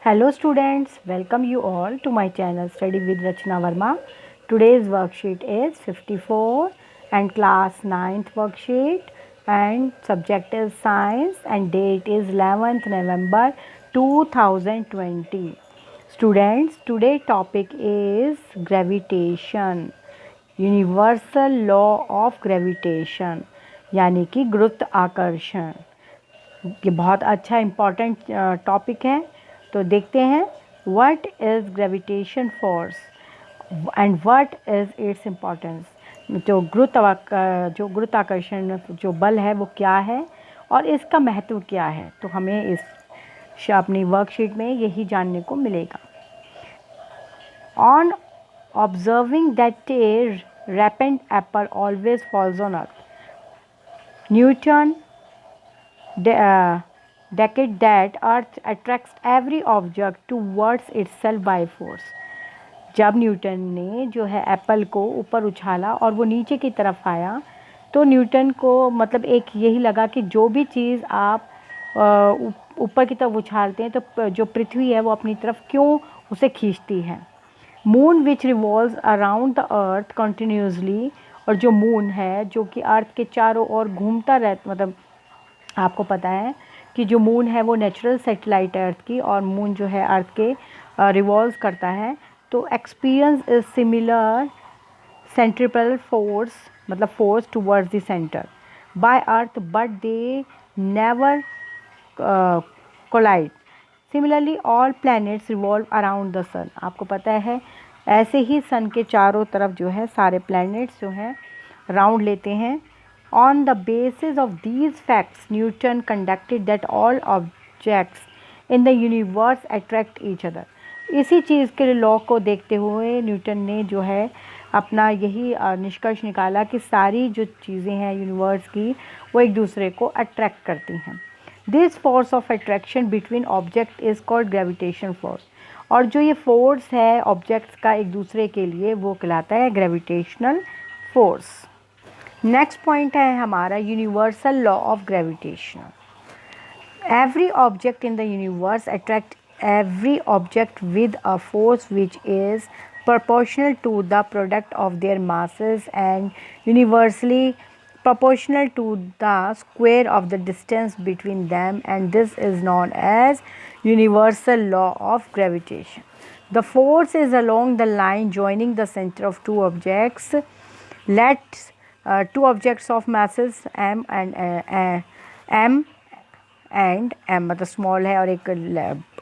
Hello students, welcome you all to my channel Study with Rachna Verma. Today's worksheet is 54 and class 9th worksheet and subject is science and date is 11th November 2020. Students, today topic is gravitation, universal law of gravitation यानी कि गुरुत्वाकर्षण। ये बहुत अच्छा important topic है। तो देखते हैं what is gravitation force and what is it's importance. जो गुरुत्वाकर्षण जो बल है वो क्या है और इसका महत्व क्या है, तो हमें इस अपनी वर्कशीट में यही जानने को मिलेगा। On observing that a ripened apple always falls on earth, Newton decade that earth attracts every object towards itself by force। जब न्यूटन ने जो है एप्पल को ऊपर उछाला और वो नीचे की तरफ आया, तो न्यूटन को मतलब एक यही लगा कि जो भी चीज़ आप ऊपर की तरफ उछालते हैं तो जो पृथ्वी है वो अपनी तरफ क्यों उसे खींचती है। Moon which revolves around the earth continuously, और जो मून है जो कि अर्थ के चारों ओर घूमता रहता, मतलब आपको पता है कि जो मून है वो नेचुरल सैटेलाइट है अर्थ की, और मून जो है अर्थ के रिवॉल्व करता है। तो experience is similar centripetal force, मतलब force towards the centre by earth, but they never collide. Similarly all planets revolve around the sun. आपको पता है ऐसे ही सन के चारों तरफ जो है सारे प्लैनेट्स जो हैं राउंड लेते हैं। On the basis of these facts, Newton conducted that all objects in the universe attract each other। इसी चीज़ के लॉ को देखते हुए न्यूटन ने जो है अपना यही निष्कर्ष निकाला कि सारी जो चीज़ें हैं यूनिवर्स की वो एक दूसरे को अट्रैक्ट करती हैं। This force of attraction between object is called gravitation force. और जो ये फोर्स है ऑब्जेक्ट्स का एक दूसरे के लिए वो कहलाता है ग्रेविटेशनल फोर्स। नेक्स्ट पॉइंट है हमारा universal law of gravitation. Every object in the universe attract every object with a force which is proportional to the product of their masses and universally proportional to the square of the distance between them, and this is known as universal law of gravitation. The force is along the line joining the center of two objects. Let's two objects of masses m and m मतलब small है और एक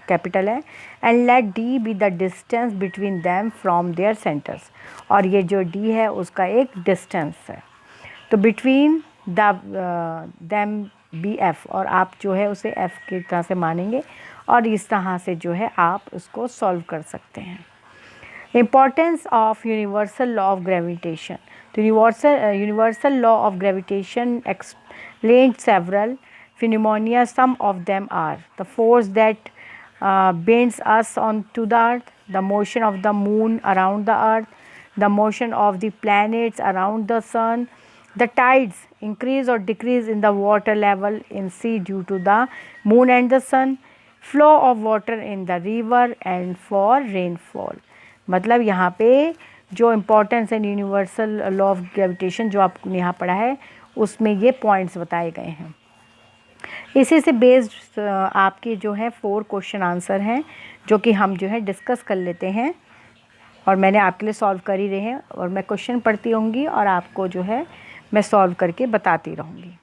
capital है, and let D be the distance between them from there centres. और ये जो D है उसका एक डिस्टेंस है, तो between the them B F, और आप जो है उसे एफ की तरह से मानेंगे और इस तरह से जो है आप उसको सॉल्व कर सकते हैं। Importance of universal law of gravitation। तो universal law of gravitation explains several phenomena. Some of them are the force that bends us onto the earth, the motion of the moon around the earth, the motion of the planets around the sun, the tides increase or decrease in the water level in sea due to the moon and the sun, flow of water in the river and for rainfall। मतलब यहाँ पे जो importance है universal law of gravitation जो आपने यहाँ पढ़ा है उसमें ये पॉइंट्स बताए गए हैं। इसी से बेस्ड आपके जो है 4 क्वेश्चन आंसर हैं जो कि हम जो है डिस्कस कर लेते हैं, और मैंने आपके लिए सॉल्व कर ही रहे हैं, और मैं क्वेश्चन पढ़ती रहूँगी और आपको जो है मैं सॉल्व करके बताती रहूँगी।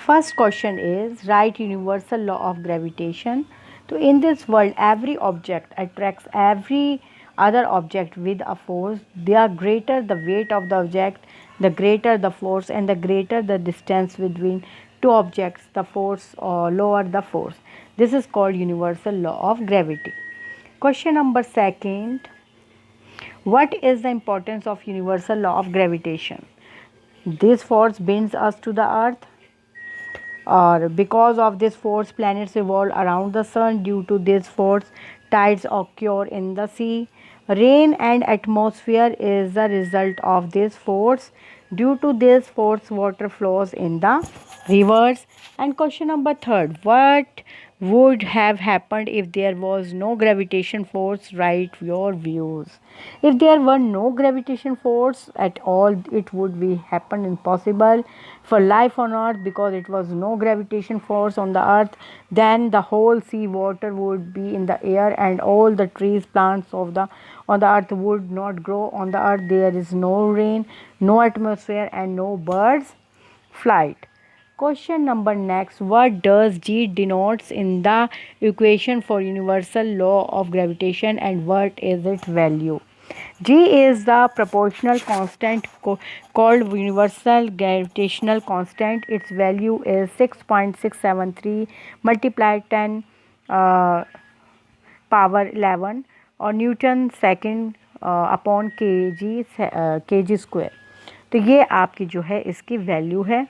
First question is write universal law of gravitation. So in this world every object attracts every other object with a force. The greater the weight of the object, the greater the force, and the greater the distance between two objects, the force or lower the force. This is called universal law of gravity. Question number second, what is the importance of universal law of gravitation? This force binds us to the earth, or because of this force planets revolve around the sun. Due to this force tides occur in the sea. Rain and atmosphere is the result of this force. Due to this force water flows in the rivers. And question number third, what would have happened if there was no gravitation force? Write your views. If there were no gravitation force at all, it would be happen impossible for life on earth, because it was no gravitation force on the earth. Then the whole sea water would be in the air, and all the trees, plants of the on the earth would not grow on the earth. There is no rain, no atmosphere, and no birds flight. Question number next. What does G denotes in the equation for universal law of gravitation, and what is its value? G is the proportional constant called universal gravitational constant. Its value is 6.673 multiplied 10 uh, power 11 और Newton second upon के जी square. तो ये आपकी जो है इसकी value है।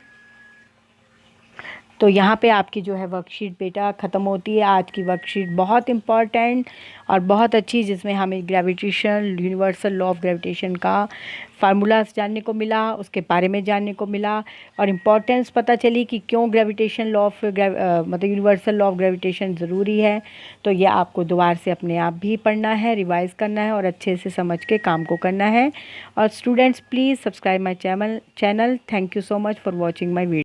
तो यहाँ पे आपकी जो है वर्कशीट बेटा ख़त्म होती है। आज की वर्कशीट बहुत इम्पॉर्टेंट और बहुत अच्छी, जिसमें हमें gravitation, universal law of gravitation का फार्मूलाज जानने को मिला, उसके बारे में जानने को मिला, और इम्पॉर्टेंस पता चली कि क्यों ग्रेविटेशन लॉ ऑफ मतलब यूनिवर्सल लॉ ऑफ ग्रेविटेशन ज़रूरी है। तो ये आपको दोबारा से अपने आप भी पढ़ना है, रिवाइज़ करना है और अच्छे से समझ के काम को करना है। और students please subscribe my channel. Thank you so much for watching my video.